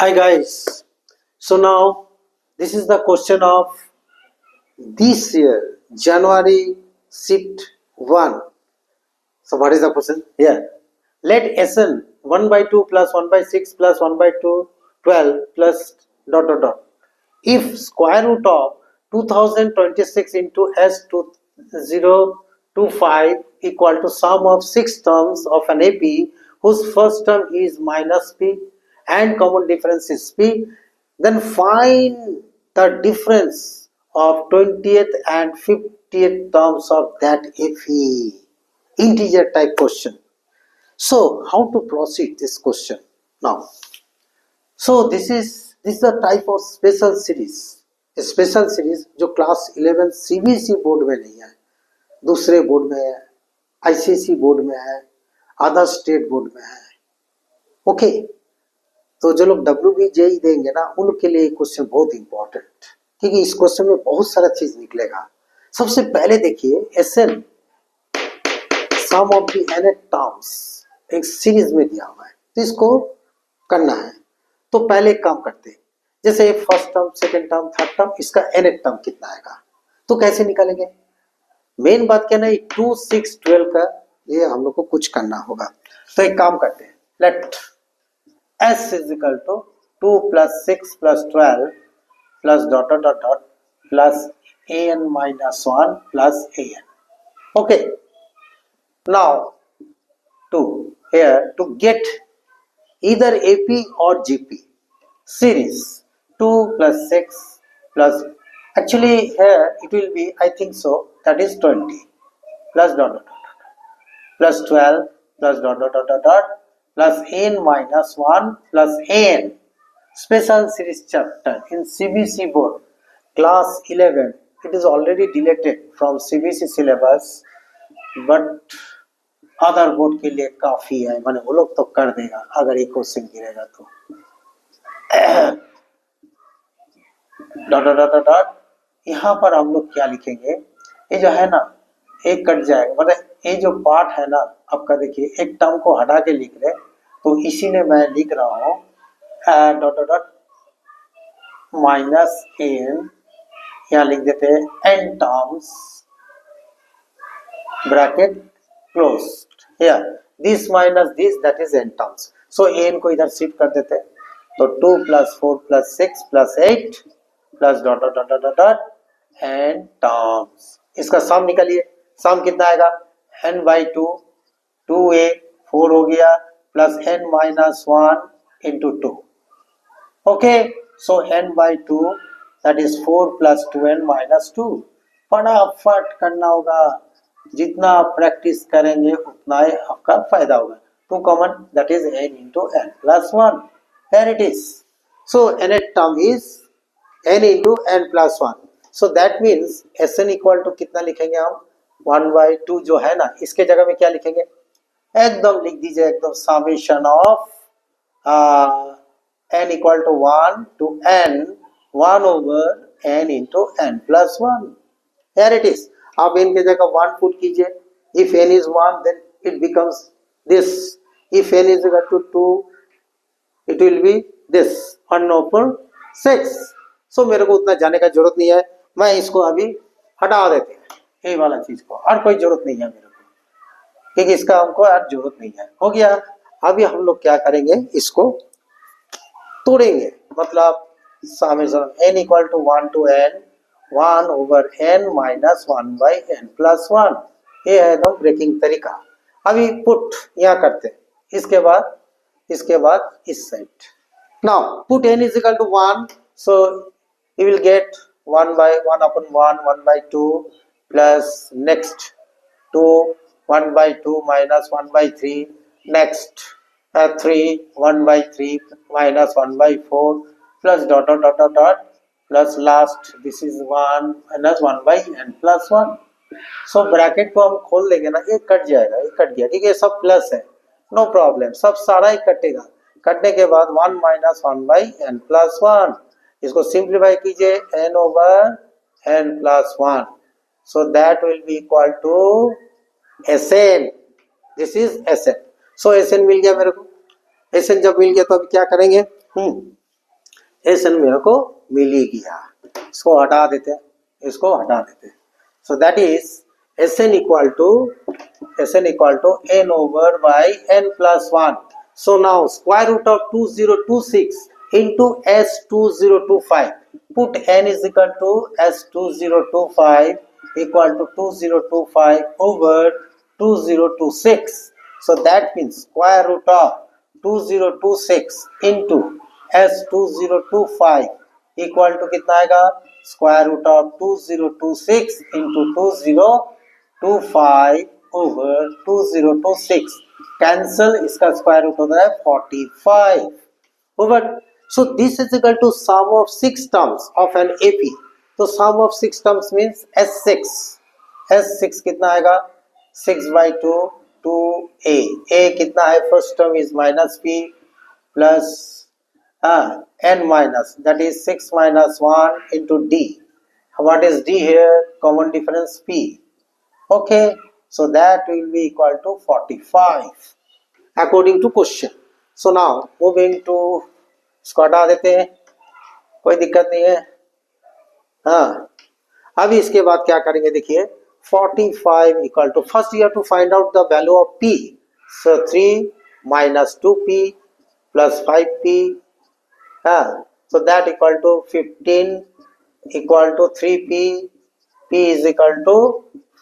Hi guys. So now this is the question of this year, January shift 1. So what is the question? Here. Let Sn 1 by 2 plus 1 by 6 plus 1 by 2 12 plus dot dot dot. If square root of 2026 into S2025 equal to sum of 6 terms of an AP whose first term is minus P and common difference is P, then find the difference of 20th and 50th terms of that AP. Integer type question. So how to proceed this question now? So this is the type of special series. Special series जो class 11 CBSE board में नहीं है, दूसरे board में है, ICSE board में है, other state board में है. ओके, तो जो लोग डब्ल्यूबीजेई देंगे ना, उनके लिए क्वेश्चन बहुत इंपॉर्टेंट, क्योंकि इस क्वेश्चन में बहुत सारा चीज निकलेगा. सबसे पहले देखिए S n sum of the n terms एक सीरीज में दिया हुआ है, तो इसको करना है. तो पहले एक काम करते हैं, जैसे first term, second term, third term, इसका एन टर्म कितना आएगा, तो कैसे निकालेंगे. मेन बात क्या ना, 2 6 12 का ये हम लोग को कुछ करना होगा. तो एक काम करते हैं, let s is equal to 2 plus 6 plus 12 plus dot dot dot dot plus an minus 1 plus an. Okay, now to here to get either AP or GP series 2 plus 6 plus, actually here it will be, I think so, that is 20 plus dot dot dot plus 12 plus dot dot dot dot dot plus n minus 1 plus n. Special series chapter in CBSE board class 11, it is already deleted from CBSE syllabus, but other board के लिए काफी है, माने वो लोग तो कर देगा अगर एक क्वेश्चन गिरेगा तो. डॉट डॉट डॉट डॉट, यहाँ पर हम लोग क्या लिखेंगे, ये जो है ना एक कट जाएगा, मतलब ये जो पार्ट है ना आपका, देखिए एक टर्म को हटा के लिख रहे, तो इसीलिए मैं लिख रहा हूँ dot dot dot minus n, यहाँ लिख देते हैं n terms bracket close. Here, this minus this, that is n terms. So n को इधर शिफ्ट कर देते हैं, तो 2 plus 4 plus 6 plus 8 plus dot dot dot dot dot dot n terms. इसका सम निकालिए. सम कितना आएगा, n by 2 2a 4 हो गया plus n minus 1 into 2. Okay, so n by 2 that is 4 plus 2n minus 2. फटाफट करना होगा, जितना आप प्रैक्टिस करेंगे उतना ही आपका फायदा होगा. 2 common, that is n into n plus 1. Here it is. So n term is n into n plus 1. So that means Sn equal to कितना लिखेंगे हम, 1 by 2 जो है ना, इसके जगह में क्या लिखेंगे, एकदम लिख दीजिए, एकदम summation of n equal to 1 to n 1 over n into n plus 1. Here it is. आप n के जगह 1 पुट कीजिए. If n is 1, then it becomes this. If n is equal to 2, it will be this 1 over 6. So मेरे को उतना जाने का जरूरत नहीं है, मैं इसको अभी हटा देते हैं, ये वाला चीज को, और कोई जरूरत नहीं है मेरे को, क्योंकि इसका हमको यार जरूरत नहीं है. हो गया. अभी हम लोग क्या करेंगे, इसको तोड़ेंगे, मतलब summation n equal to 1 to n 1 over n minus 1 by n plus 1. ये है एकदम ब्रेकिंग तरीका. अभी पुट यहाँ करते हैं, इसके बाद इस side. Now put n is equal to 1, so you will get 1 by 1 upon 1 1 by 2 plus next 2 1 by 2 minus 1 by 3, next 3 1 by 3 minus 1 by 4 plus dot dot dot dot dot plus last this is 1 minus 1 by n plus 1. So bracket को हम खोल देंगे ना, ये cut जाएगा, ये cut गया, ठीक है, सब प्लस है, नो प्रॉब्लम, सब सारा ही कटेगा. कटने के बाद 1 minus 1 by n plus 1, इसको सिंप्लीफाई कीजिए, n over n plus 1. So that will be equal to Sn. This is Sn. So Sn मिल गया मेरे को. Sn जब मिल गया तो अभी क्या करेंगे, एस एन मेरे को मिल ही गया, इसको हटा देते हैं, इसको हटा देते हैं। So that is S n equal to n over by n plus one. So now square root of 2026 into S2025. Put n is equal to S2025 equal to 2025 over 2026. So that means square root of 2026 into S2025 equal to कितना आएगा, square root of 2026 into 2025 over 2026. Cancel, इसका square root होता है 45 over. So this is equal to sum of 6 terms of an AP. तो sum of 6 terms means S6. S6 कितना आएगा, 6 by 2 2a. A कितना है, first term is minus p plus n minus, that is 6 minus 1 into d. What is d here? Common difference p. Okay, so that will be equal to 45 according to question. So now moving to, इसको हटा देते हैं, कोई दिक्कत नहीं है। हाँ, अभी इसके बाद क्या करेंगे, देखिए 45 equal to, first you have to find out the value of p. So 3 minus 2p plus 5p, so that equal to 15 equal to 3p, p is equal to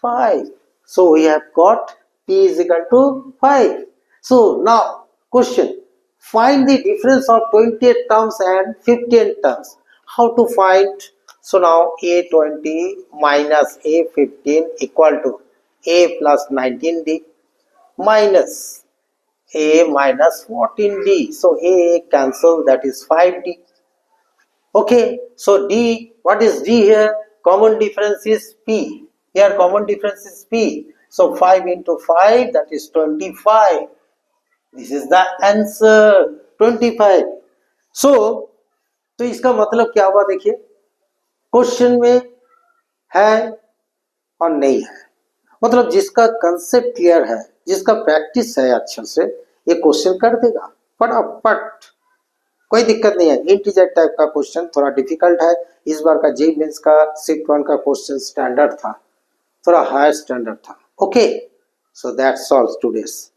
5. So we have got p is equal to 5. So now question, find the difference of 28 terms and 15 terms. How to find? So now a20 minus a15 equal to a plus 19d minus a minus 14d. So a cancel, that is 5d. Okay, so d, what is d here? Common difference is p. Here common difference is p. So 5 into 5, that is 25. This is the answer, 25. So तो इसका मतलब क्या हुआ, देखिए question में है और नहीं है, मतलब जिसका कंसेप्ट क्लियर है, जिसका प्रैक्टिस है अच्छे से, ये क्वेश्चन कर देगा फटाफट, कोई दिक्कत नहीं है। इंटीजर टाइप का क्वेश्चन थोड़ा डिफिकल्ट है, इस बार का जेईई मेंस का शिफ्ट 1 का क्वेश्चन स्टैंडर्ड था, थोड़ा हायर स्टैंडर्ड था। Okay, so that's all today's.